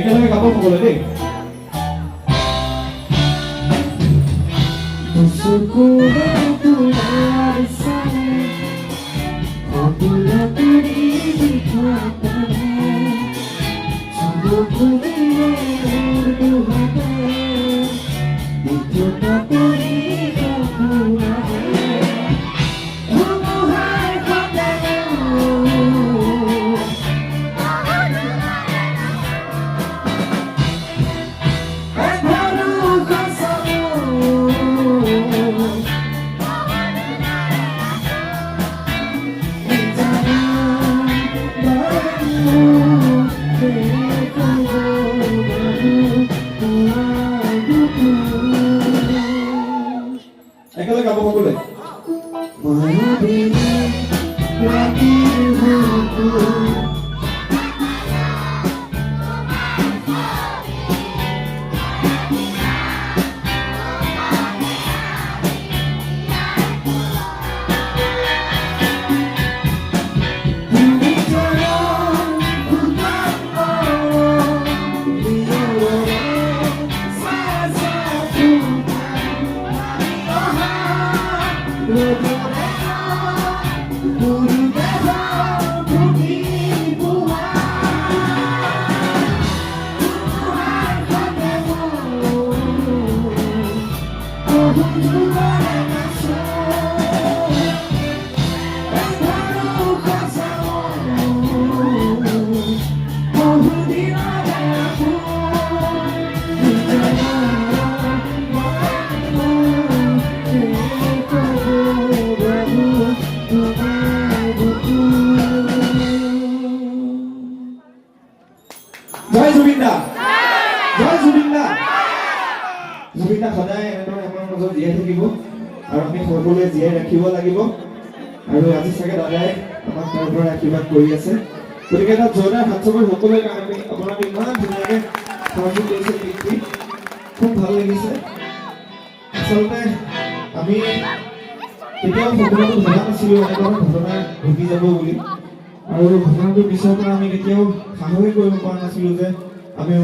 একেলগে গাব সকলোৱে দেই একেলগে গাব সকলোৱে জয় জুবিন দা জয় জুবিন দা জুবিন দা সদায় এনেদৰে আমাৰ মাজত জীয়াই থাকিব আৰু আমি সকলোৱে জীয়াই ৰাখিব লাগিব আৰু আজি চাগে দাদাই আমাক তাৰ পৰা আশীৰ্বাদ কৰি আছে গতিকে এটা জোৰদাৰ হাত চাপৰি সকলোৱে কাৰণে আপোনালোকে ইমান ধুনীয়াকৈ সহযোগ কৰিছে গীতটি খুব ভাল লাগিছে আচলতে আমি কেতিয়াও সপোনতো ভবা নাছিলোঁ এনেকুৱা ঘটনা ঘটি যাব বুলি আৰু ঘটনাটোৰ পিছৰ পৰা আমি কেতিয়াও সাহসে কৰিব পৰা নাছিলোঁ যে আমি